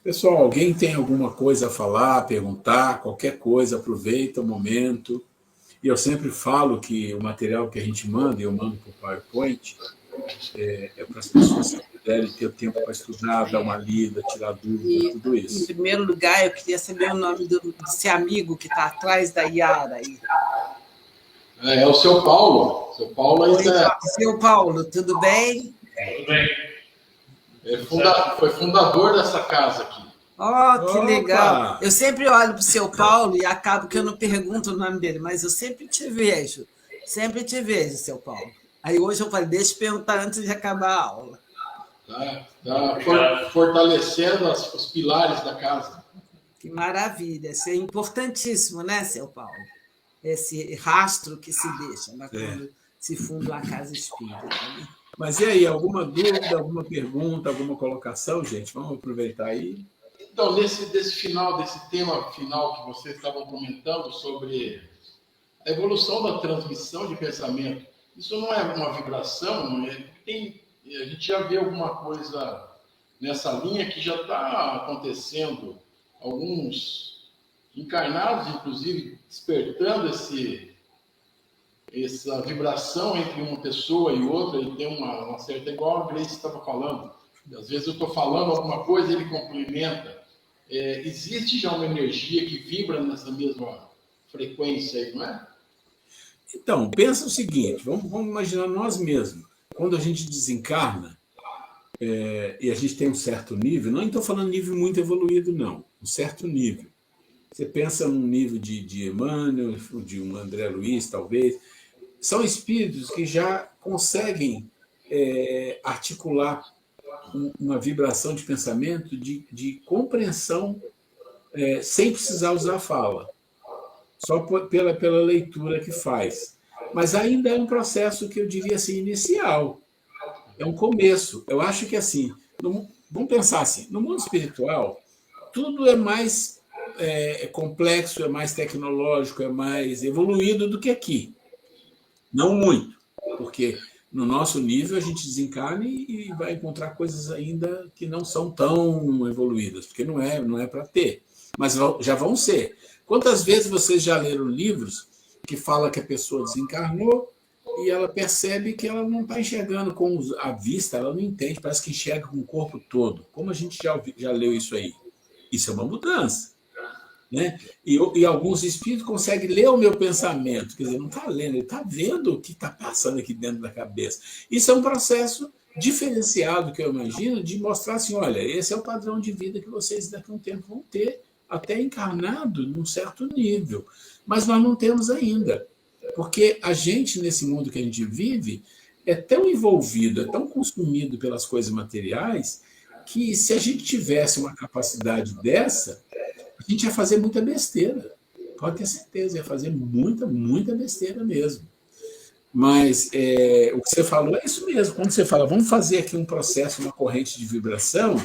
Pessoal, alguém tem alguma coisa a falar, perguntar, qualquer coisa, aproveita o momento. E eu sempre falo que o material que a gente manda, eu mando por PowerPoint, é para as pessoas que puderem ter tempo para estudar, dar uma lida, tirar dúvida, tudo isso. Em primeiro lugar, eu queria saber o nome desse amigo que está atrás da Yara aí. É o seu Paulo. Seu Paulo ainda. Seu Paulo, tudo bem? Tudo bem. Foi fundador dessa casa aqui. Oh, que legal. Eu sempre olho para o seu Paulo e acabo que eu não pergunto o nome dele, mas eu sempre te vejo. Sempre te vejo, seu Paulo. Aí hoje eu falei, deixa eu perguntar antes de acabar a aula. Tá fortalecendo os pilares da casa. Que maravilha. Isso é importantíssimo, né, seu Paulo? Esse rastro que se deixa quando se funda uma casa espírita. Né? Mas e aí, alguma dúvida, alguma pergunta, alguma colocação, gente? Vamos aproveitar aí. Então, desse tema final que vocês estavam comentando sobre a evolução da transmissão de pensamento, isso não é uma vibração? A gente já vê alguma coisa nessa linha que já está acontecendo, alguns encarnados, inclusive, despertando essa vibração entre uma pessoa e outra, e tem uma certa, igual a Grace estava falando. Às vezes eu estou falando alguma coisa, ele complementa. Existe já uma energia que vibra nessa mesma frequência aí, não é? Então, pensa o seguinte, vamos imaginar nós mesmos. Quando a gente desencarna, e a gente tem um certo nível, não estou falando nível muito evoluído, não, um certo nível. Você pensa num nível de Emmanuel, de um André Luiz, talvez. São espíritos que já conseguem articular uma vibração de pensamento, de compreensão, sem precisar usar fala, só pela leitura que faz. Mas ainda é um processo que eu diria assim, inicial. É um começo. Eu acho que assim, vamos pensar assim, no mundo espiritual, tudo é mais complexo, é mais tecnológico, é mais evoluído do que aqui. Não muito, porque no nosso nível a gente desencarna e vai encontrar coisas ainda que não são tão evoluídas, porque não é para ter, mas já vão ser. Quantas vezes vocês já leram livros que falam que a pessoa desencarnou e ela percebe que ela não está enxergando com a vista, ela não entende, parece que enxerga com o corpo todo. Como a gente já leu isso aí? Isso é uma mudança. Né? E alguns espíritos conseguem ler o meu pensamento, quer dizer, não está lendo, ele está vendo o que está passando aqui dentro da cabeça. Isso é um processo diferenciado, que eu imagino, de mostrar assim, olha, esse é o padrão de vida que vocês daqui a um tempo vão ter, até encarnado num certo nível. Mas nós não temos ainda, porque a gente, nesse mundo que a gente vive, é tão envolvido, é tão consumido pelas coisas materiais, que se a gente tivesse uma capacidade dessa, a gente ia fazer muita besteira. Pode ter certeza, ia fazer muita, muita besteira mesmo. Mas o que você falou é isso mesmo. Quando você fala, vamos fazer aqui um processo, uma corrente de vibração,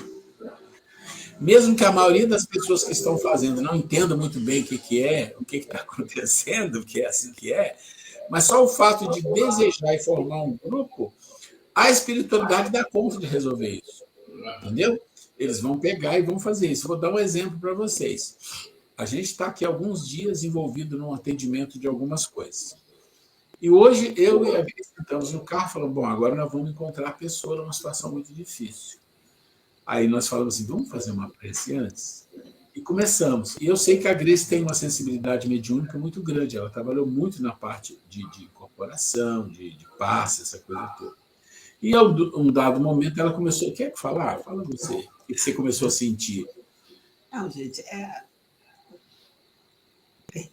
mesmo que a maioria das pessoas que estão fazendo não entenda muito bem o que está acontecendo, que é assim que é, mas só o fato de desejar e formar um grupo, a espiritualidade dá conta de resolver isso. Entendeu? Eles vão pegar e vão fazer isso. Vou dar um exemplo para vocês. A gente está aqui há alguns dias envolvido num atendimento de algumas coisas. E hoje eu e a Grace estamos no carro falando, bom, agora nós vamos encontrar a pessoa numa situação muito difícil. Aí nós falamos assim, vamos fazer uma prece antes? E começamos. E eu sei que a Grace tem uma sensibilidade mediúnica muito grande. Ela trabalhou muito na parte de incorporação, de passe, essa coisa toda. E a um dado momento ela começou, quer falar? Fala você. O que você começou a sentir? Não, gente,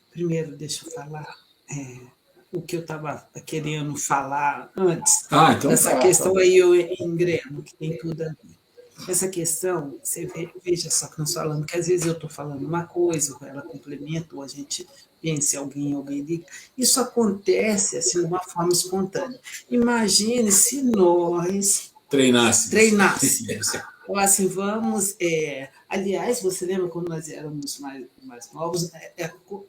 primeiro deixa eu falar o que eu estava querendo falar antes. Então essa questão aí eu engreno, que tem tudo a ver. Essa questão, você veja só que nós falamos, que às vezes eu estou falando uma coisa, ela complementa, ou a gente pensa em alguém liga. Isso acontece assim, de uma forma espontânea. Imagine se nós treinássemos. Ou assim, vamos... aliás, você lembra quando nós éramos mais novos,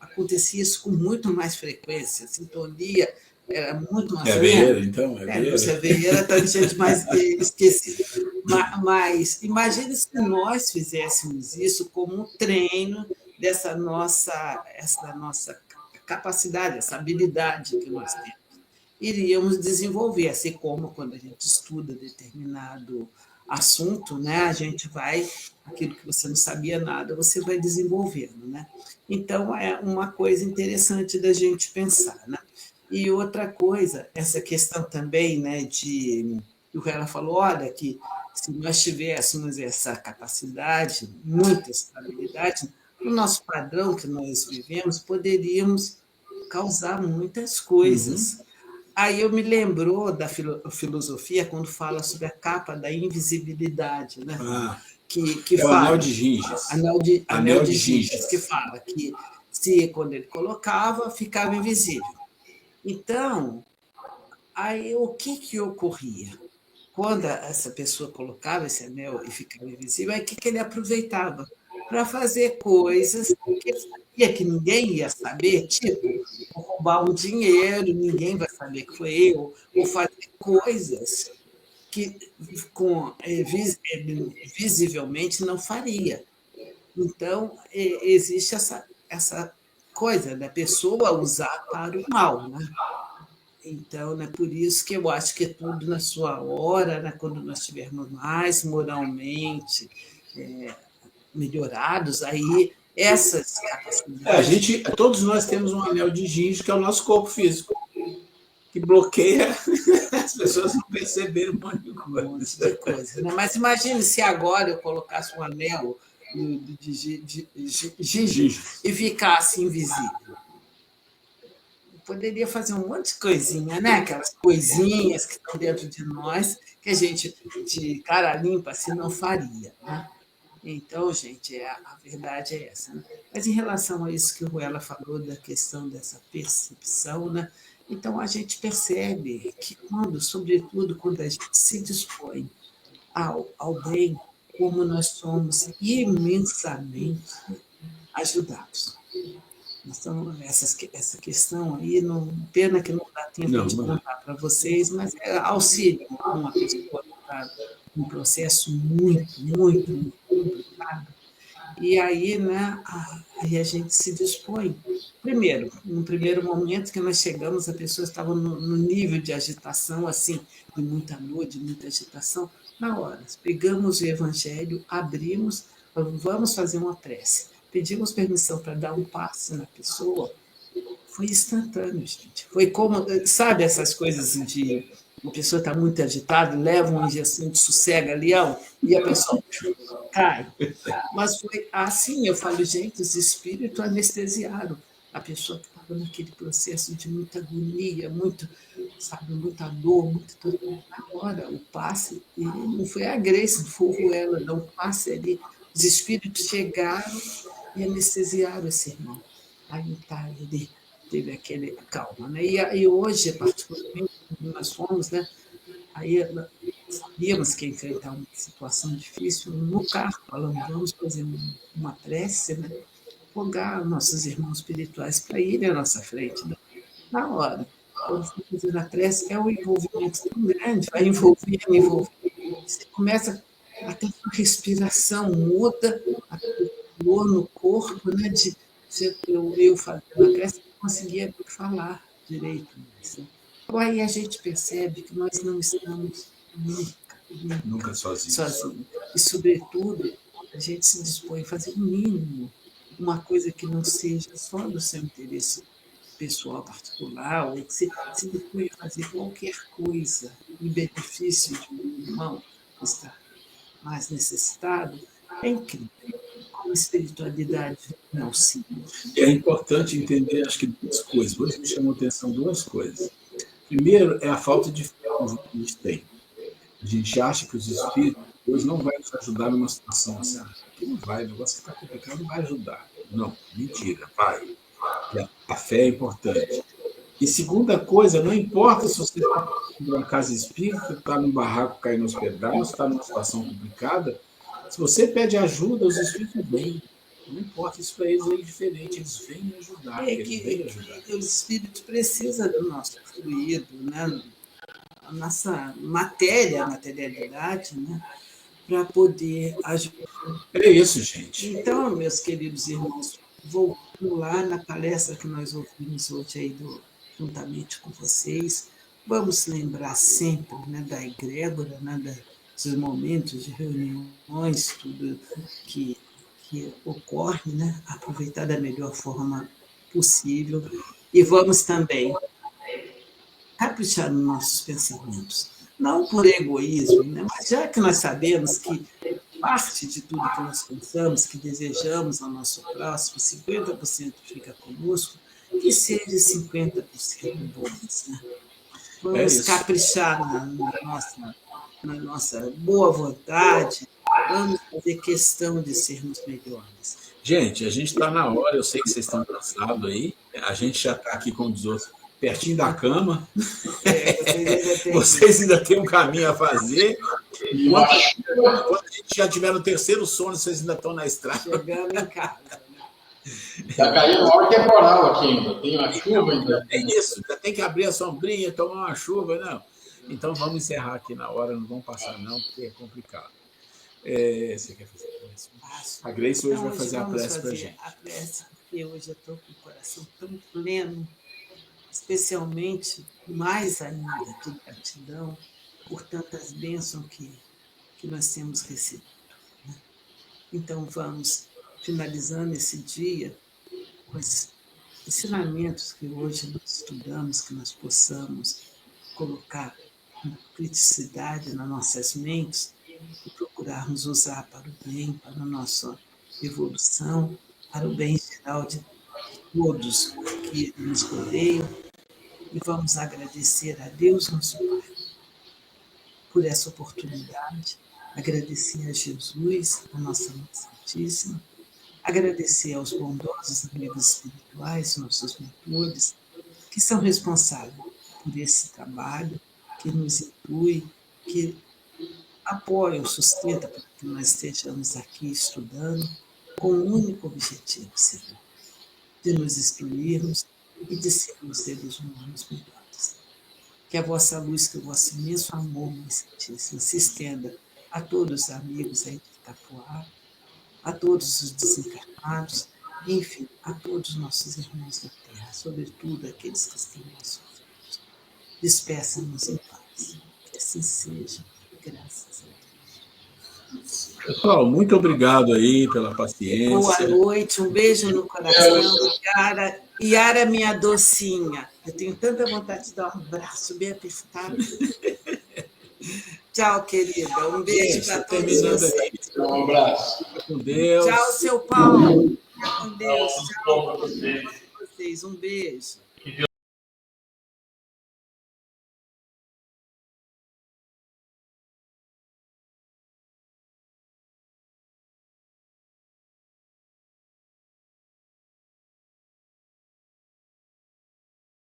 acontecia isso com muito mais frequência, a sintonia era muito mais... Veieira, então? Você é veieira, tá gente mais esquecida. Mas imagine se nós fizéssemos isso como um treino dessa nossa capacidade, essa habilidade que nós temos. Iríamos desenvolver, assim como quando a gente estuda determinado assunto, né, a gente vai, aquilo que você não sabia nada, você vai desenvolvendo, né? Então, é uma coisa interessante da gente pensar, né? E outra coisa, essa questão também, né, que ela falou, olha, que se nós tivéssemos essa capacidade, muita estabilidade, no nosso padrão que nós vivemos, poderíamos causar muitas coisas. Aí eu me lembrou da filosofia quando fala sobre a capa da invisibilidade, né? Que é o fala, anel de Ginges. Anel de Ginges, que fala que quando ele colocava, ficava invisível. Então, aí o que ocorria? Quando essa pessoa colocava esse anel e ficava invisível, aí o que ele aproveitava? Para fazer coisas que ele sabia que ninguém ia saber, tipo, roubar um dinheiro, ninguém vai saber que foi eu, ou fazer coisas que visivelmente não faria. Então, existe essa coisa da pessoa usar para o mal, né? Então, né, por isso que eu acho que é tudo na sua hora, né, quando nós estivermos mais moralmente melhorados, aí essas capacidades... Todos nós temos um anel de Ginges, que é o nosso corpo físico, que bloqueia as pessoas não perceberem um monte de coisa. Né? Mas imagine se agora eu colocasse um anel de Ginges e ficasse invisível. Poderia fazer um monte de coisinha, né? Aquelas coisinhas que estão dentro de nós, que a gente, de cara limpa, assim, não faria, né? Então, gente, a verdade é essa. Né? Mas em relação a isso que o Ruela falou, da questão dessa percepção, né? Então a gente percebe que, sobretudo, quando a gente se dispõe ao bem, como nós somos imensamente ajudados. Então, essa questão aí, pena que não dá tempo de contar para vocês, mas é auxílio uma pessoa que está num processo muito, muito, muito complicado. E aí, né, aí a gente se dispõe. Primeiro, no primeiro momento que nós chegamos, a pessoa estava no nível de agitação, assim, de muita dor, de muita agitação. Na hora, pegamos o evangelho, abrimos, vamos fazer uma prece. Pedimos permissão para dar um passe na pessoa, foi instantâneo, gente. Foi como, sabe essas coisas de a pessoa está muito agitada, leva uma injeção de sossega-leão e a pessoa cai. Mas foi assim, eu falo, gente, os espíritos anestesiaram a pessoa que estava naquele processo de muita agonia, muito sabe, muita dor, muito tudo. Agora, o passe, e não foi a Grace, não foi o Ruela, não, o passe ali, os espíritos chegaram e anestesiaram esse irmão. Aí tá, ele teve aquele calma, né? E hoje, particularmente, nós fomos, né? Aí sabíamos que ia enfrentar uma situação difícil no carro, falando, vamos fazer uma prece, né? Rogar nossos irmãos espirituais para irem à nossa frente, né? Na hora. Quando você fazer a prece, é um envolvimento tão grande, vai envolver. Você começa, até a respiração muda, a dor no corpo, né? Eu fazendo a prece, não conseguia falar direito. Né? Então, aí a gente percebe que nós não estamos Nunca sozinhos. E, sobretudo, a gente se dispõe a fazer o mínimo, uma coisa que não seja só do seu interesse pessoal particular, ou que se dispõe a fazer qualquer coisa em benefício de um irmão que está mais necessitado, é incrível. Como a espiritualidade me auxilia. É importante entender, acho que duas coisas. Hoje me chamou a atenção duas coisas. Primeiro, é a falta de fé que a gente tem. A gente acha que os espíritos hoje não vão nos ajudar numa situação assim. Aqui não vai, o negócio que está complicado não vai ajudar. Não, mentira, vai. A fé é importante. E segunda coisa, não importa se você está numa casa espírita, está num barraco caindo aos pedaços, está numa situação complicada, se você pede ajuda, os espíritos vêm. Não importa, isso para eles é indiferente, eles vêm ajudar. Os espíritos precisam do nosso fluido, né? A nossa materialidade, né? Para poder ajudar. É isso, gente. Então, meus queridos irmãos, voltando lá na palestra que nós ouvimos hoje aí juntamente com vocês, vamos lembrar sempre, né, da egrégora, né, dos momentos de reuniões, tudo que ocorre, né, aproveitar da melhor forma possível. E vamos também caprichar nos nossos pensamentos, não por egoísmo, né, mas já que nós sabemos que parte de tudo que nós pensamos, que desejamos ao nosso próximo, 50% fica conosco, que seja 50% bons. Né? Vamos caprichar na nossa boa vontade, vamos fazer questão de sermos melhores. Gente, a gente está na hora, eu sei que vocês estão cansados aí, a gente já está aqui, como diz outros, pertinho da cama. Vocês ainda têm um caminho a fazer. Quando a gente já estiver no terceiro sono, vocês ainda estão na estrada. Chegando em casa. Está caindo uma hora temporal aqui ainda. Tem uma chuva ainda. É isso, já tem que abrir a sombrinha, tomar uma chuva, não. Então vamos encerrar aqui na hora, não vamos passar não, porque é complicado. Você quer fazer a prece? A Grace hoje vai fazer a prece para a gente. A prece, porque hoje eu estou com o coração tão pleno, especialmente, mais ainda, de gratidão por tantas bênçãos que nós temos recebido. Né? Então, vamos finalizando esse dia com esses ensinamentos que hoje nós estudamos, que nós possamos colocar criticidade nas nossas mentes e procurarmos usar para o bem, para a nossa evolução, para o bem geral de todos que nos rodeiam. E vamos agradecer a Deus, nosso Pai, por essa oportunidade, agradecer a Jesus, a nossa Mãe Santíssima, agradecer aos bondosos amigos espirituais, nossos mentores, que são responsáveis por esse trabalho, que nos intui, que apoiam, sustentam para que nós estejamos aqui estudando com o único objetivo, Senhor, de nos instruirmos e de sermos seres humanos melhores. Que a vossa luz, que o vosso imenso amor, Mãe Santíssima, se estenda a todos os amigos aí de Itapuá, a todos os desencarnados, enfim, a todos os nossos irmãos da Terra, sobretudo aqueles que estão mais sofridos. Despeça-nos em paz. Que assim seja. Graças a Deus. Pessoal, muito obrigado aí pela paciência. Boa noite, um beijo no coração. Yara, minha docinha. Eu tenho tanta vontade de dar um abraço bem apertado. Tchau, querida. Um beijo para todos vocês. Um abraço. Com Deus. Tchau, seu Paulo. Com Deus. Tchau para vocês. Um beijo.